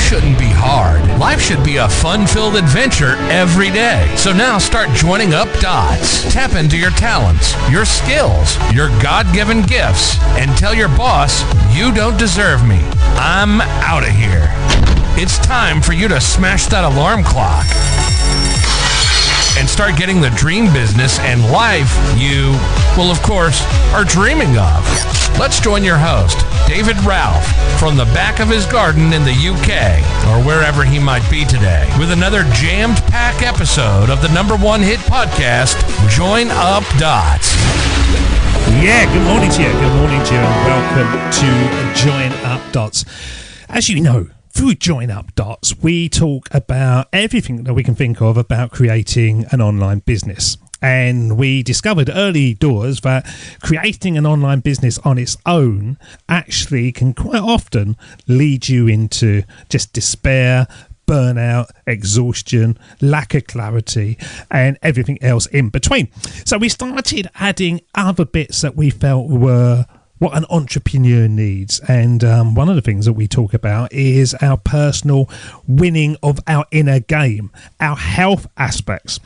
shouldn't be hard. Life should be a fun-filled adventure every day. So now start joining up dots. Tap into your talents, your skills, your God-given gifts, and tell your boss, you don't deserve me. I'm out of here. It's time for you to smash that alarm clock and start getting the dream business and life you, well, of course, are dreaming of. Let's join your host, David Ralph, from the back of his garden in the UK, or wherever he might be today, with another jammed-packed episode of the #1 hit podcast, Join Up Dots. Yeah, good morning to you. Good morning to you, and welcome to Join Up Dots. As you know, through Join Up Dots, we talk about everything that we can think of about creating an online business. And we discovered early doors that creating an online business on its own actually can quite often lead you into just despair, burnout, exhaustion, lack of clarity, and everything else in between. So we started adding other bits that we felt were what an entrepreneur needs. And one of the things that we talk about is our personal winning of our inner game, our health aspects.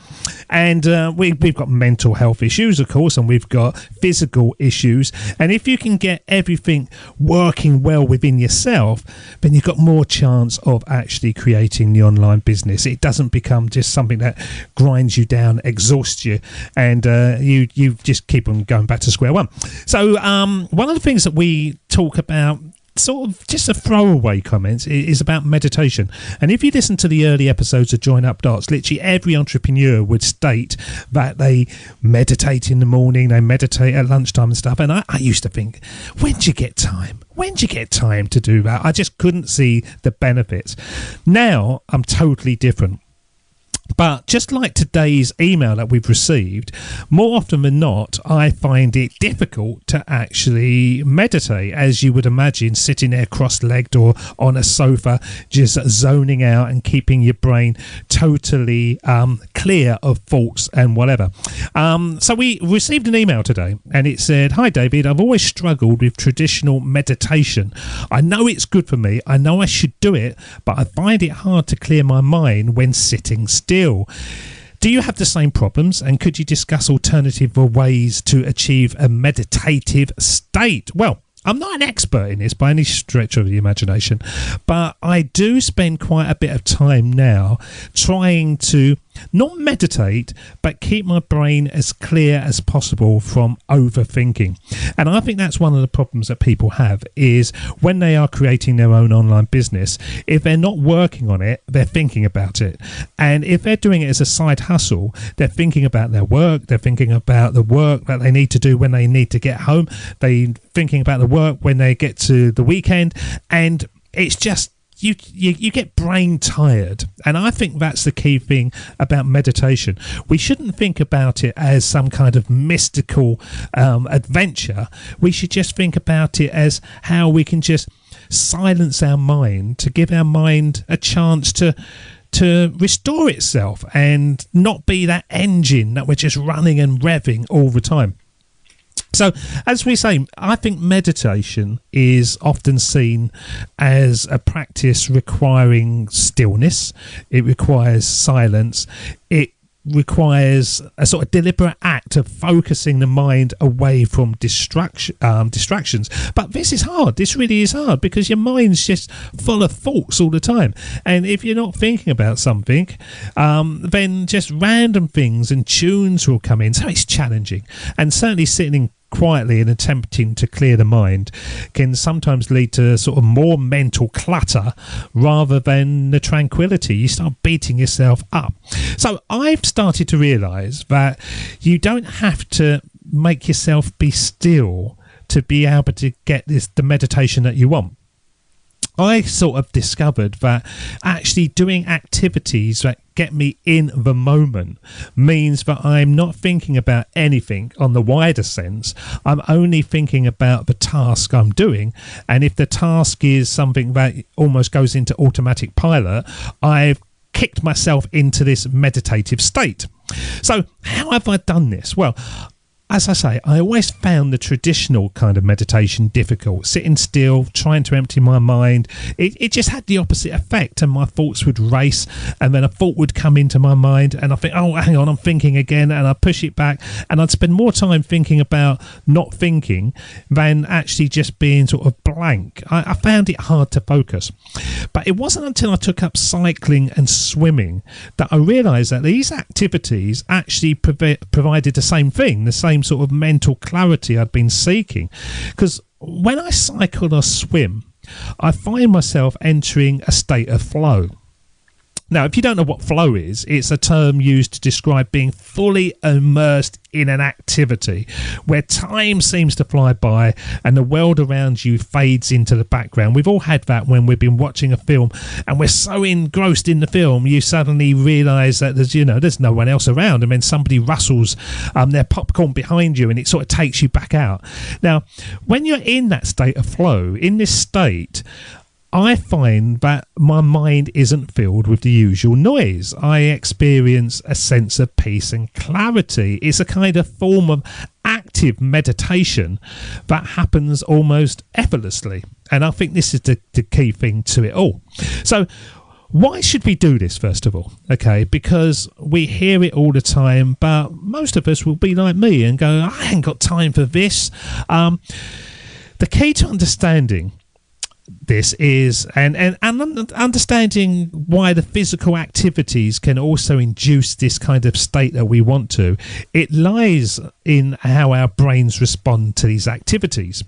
And we've got mental health issues, of course, and we've got physical issues. And if you can get everything working well within yourself, then you've got more chance of actually creating the online business. It doesn't become just something that grinds you down, exhausts you, and you just keep on going back to square one. So one of the things that we talk about, sort of just a throwaway comments, is about meditation. And if you listen to the early episodes of Join Up Dots, literally every entrepreneur would state that they meditate in the morning, they meditate at lunchtime and stuff. And I used to think, when do you get time? When do you get time to do that? I just couldn't see the benefits. Now I'm totally different. But just like today's email that we've received, more often than not, I find it difficult to actually meditate, as you would imagine, sitting there cross-legged or on a sofa, just zoning out and keeping your brain totally clear of thoughts and whatever. So we received an email today, and it said, "Hi David, I've always struggled with traditional meditation. I know it's good for me, I know I should do it, but I find it hard to clear my mind when sitting still. Do you have the same problems, and could you discuss alternative ways to achieve a meditative state?" Well, I'm not an expert in this by any stretch of the imagination, but I do spend quite a bit of time now trying to not meditate, but keep my brain as clear as possible from overthinking. And I think that's one of the problems that people have, is when they are creating their own online business, if they're not working on it, they're thinking about it. And if they're doing it as a side hustle, they're thinking about their work, they're thinking about the work that they need to do when they need to get home, they're thinking about the work when they get to the weekend, and it's just you get brain tired. And I think that's the key thing about meditation. We shouldn't think about it as some kind of mystical adventure. We should just think about it as how we can just silence our mind, to give our mind a chance to restore itself and not be that engine that we're just running and revving all the time. So, as we say, I think meditation is often seen as a practice requiring stillness. It requires silence. It requires a sort of deliberate act of focusing the mind away from distractions. But this is hard. This really is hard, because your mind's just full of thoughts all the time. And if you're not thinking about something, then just random things and tunes will come in. So it's challenging. And certainly sitting quietly and attempting to clear the mind can sometimes lead to sort of more mental clutter rather than the tranquility. You start beating yourself up. So I've started to realise that you don't have to make yourself be still to be able to get the meditation that you want. I sort of discovered that actually doing activities that get me in the moment means that I'm not thinking about anything on the wider sense. I'm only thinking about the task I'm doing. And if the task is something that almost goes into automatic pilot, I've kicked myself into this meditative state. So how have I done this? Well, as I say, I always found the traditional kind of meditation difficult. Sitting still, trying to empty my mind, it just had the opposite effect, and my thoughts would race, and then a thought would come into my mind, and I think, oh, hang on, I'm thinking again, and I push it back, and I'd spend more time thinking about not thinking than actually just being sort of blank. I found it hard to focus. But it wasn't until I took up cycling and swimming that I realised that these activities actually provided the same thing, the same sort of mental clarity I'd been seeking. Because when I cycle or swim, I find myself entering a state of flow. Now, if you don't know what flow is, it's a term used to describe being fully immersed in an activity where time seems to fly by and the world around you fades into the background. We've all had that when we've been watching a film and we're so engrossed in the film, you suddenly realise that there's no one else around, and then somebody rustles their popcorn behind you and it sort of takes you back out. Now, when you're in that state of flow, in this state, I find that my mind isn't filled with the usual noise. I experience a sense of peace and clarity. It's a kind of form of active meditation that happens almost effortlessly. And I think this is the key thing to it all. So why should we do this, first of all? Okay, because we hear it all the time, but most of us will be like me and go, I ain't got time for this. The key to understanding this is and understanding why the physical activities can also induce this kind of state that we want to, it lies in how our brains respond to these activities.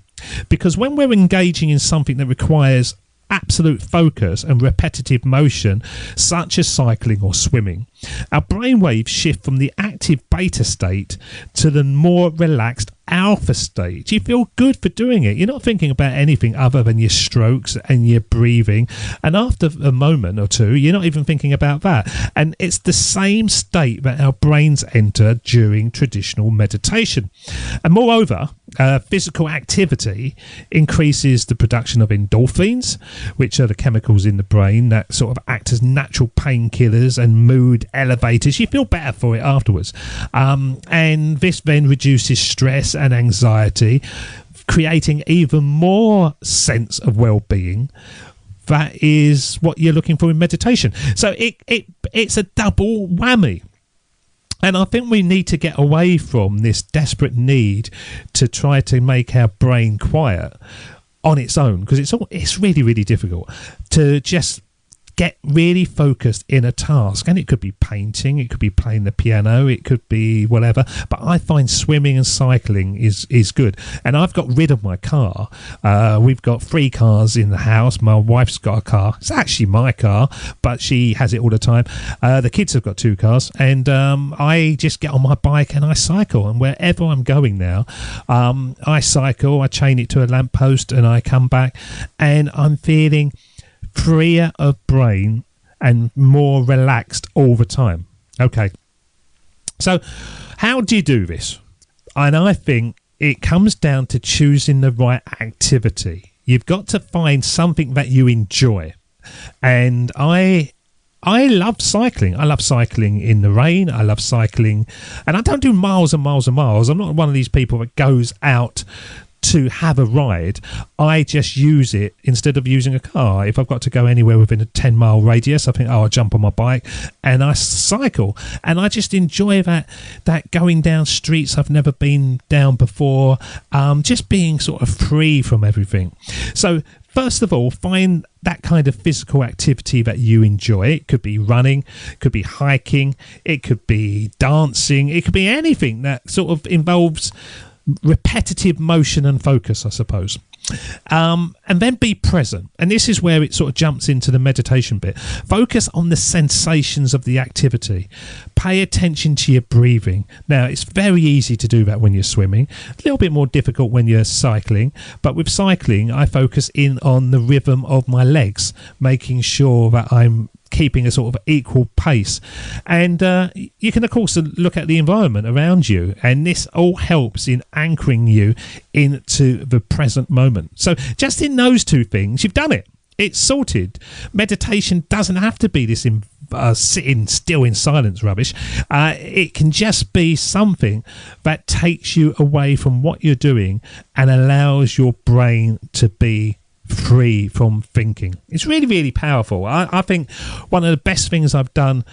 Because when we're engaging in something that requires absolute focus and repetitive motion, such as cycling or swimming, our brainwaves shift from the active beta state to the more relaxed alpha state. You feel good for doing it. You're not thinking about anything other than your strokes and your breathing, and after a moment or two you're not even thinking about that. And it's the same state that our brains enter during traditional meditation. And moreover, physical activity increases the production of endorphins, which are the chemicals in the brain that sort of act as natural painkillers and mood elevators. You feel better for it afterwards, and this then reduces stress and anxiety, creating even more sense of well-being. That is what you're looking for in meditation. So it's a double whammy. And I think we need to get away from this desperate need to try to make our brain quiet on its own, because it's really, really difficult to just get really focused in a task. And it could be painting, it could be playing the piano, it could be whatever, but I find swimming and cycling is good. And I've got rid of my car. We've got 3 cars in the house. My wife's got a car. It's actually my car, but she has it all the time. The kids have got 2 cars, and I just get on my bike and I cycle, and wherever I'm going now, I cycle, I chain it to a lamppost, and I come back and I'm feeling freer of brain and more relaxed all the time. Okay, so how do you do this? And I think it comes down to choosing the right activity. You've got to find something that you enjoy. And I love cycling. I love cycling in the rain. I love cycling, and I don't do miles and miles and miles. I'm not one of these people that goes out to have a ride. I just use it instead of using a car. If I've got to go anywhere within a 10-mile radius, I think, I'll jump on my bike and I cycle, and I just enjoy that going down streets I've never been down before, just being sort of free from everything. So first of all, find that kind of physical activity that you enjoy. It could be running, it could be hiking, it could be dancing, it could be anything that sort of involves repetitive motion and focus, I suppose. And then be present. And this is where it sort of jumps into the meditation bit. Focus on the sensations of the activity. Pay attention to your breathing. Now, it's very easy to do that when you're swimming. A little bit more difficult when you're cycling. But with cycling, I focus in on the rhythm of my legs, making sure that I'm keeping a sort of equal pace. And you can of course look at the environment around you, and this all helps in anchoring you into the present moment. So just in those 2 things, you've done it. It's sorted. Meditation doesn't have to be this sitting still in silence rubbish. It can just be something that takes you away from what you're doing and allows your brain to be free from thinking. It's really, really powerful. I think one of the best things I've done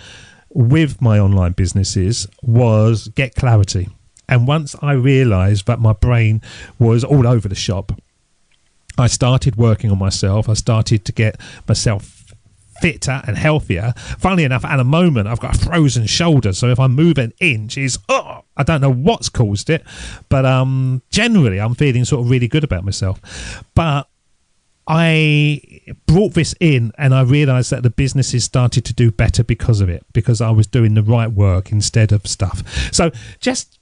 with my online businesses was get clarity. And once I realised that my brain was all over the shop, I started working on myself. I started to get myself fitter and healthier. Funnily enough, at the moment, I've got a frozen shoulder. So if I move an inch, I don't know what's caused it. But generally, I'm feeling sort of really good about myself. But I brought this in and I realised that the businesses started to do better because of it, because I was doing the right work instead of stuff. So just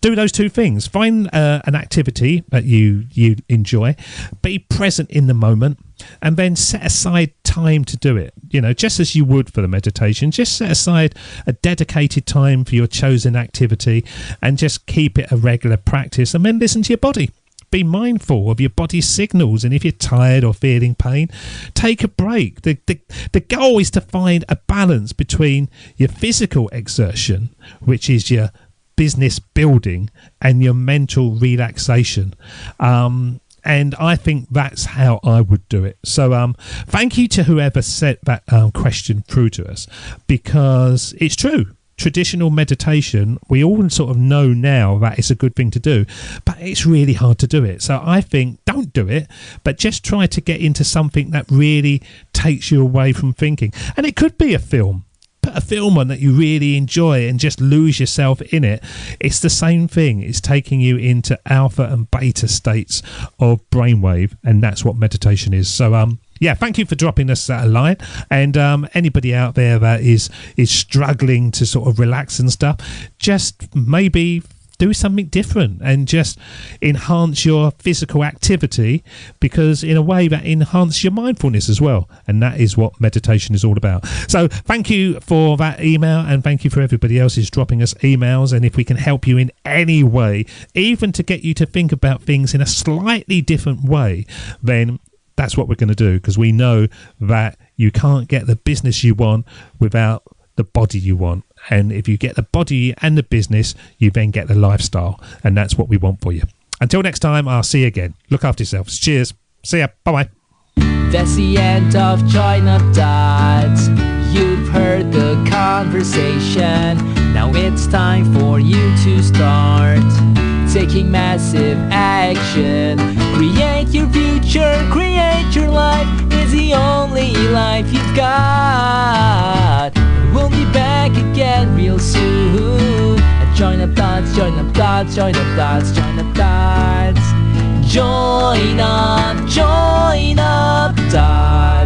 do those two things. Find an activity that you enjoy, be present in the moment, and then set aside time to do it. You know, just as you would for the meditation, just set aside a dedicated time for your chosen activity and just keep it a regular practice, and then listen to your body. Be mindful of your body's signals, and if you're tired or feeling pain, take a break. The goal is to find a balance between your physical exertion, which is your business building, and your mental relaxation. And I think that's how I would do it. So thank you to whoever sent that question through to us, because it's true. Traditional meditation, we all sort of know now that it's a good thing to do, but it's really hard to do it. So I think don't do it, but just try to get into something that really takes you away from thinking. And it could be a film. Put a film on that you really enjoy and just lose yourself in it. It's the same thing. It's taking you into alpha and beta states of brainwave, and that's what meditation is. So yeah, thank you for dropping us a line. And anybody out there that is struggling to sort of relax and stuff, just maybe do something different and just enhance your physical activity, because in a way that enhances your mindfulness as well. And that is what meditation is all about. So thank you for that email, and thank you for everybody else who's dropping us emails. And if we can help you in any way, even to get you to think about things in a slightly different way, then that's what we're going to do, because we know that you can't get the business you want without the body you want. And if you get the body and the business, you then get the lifestyle. And that's what we want for you. Until next time, I'll see you again. Look after yourselves. Cheers. See ya. Bye-bye. That's the end of Join Up Dots. You've heard the conversation. Now it's time for you to start taking massive action. Create your future, create your life. It's the only life you've got. We'll be back again real soon. Join Up Dots, Join Up Dots, Join Up Dots, Join Up Dots. Join Up Dots.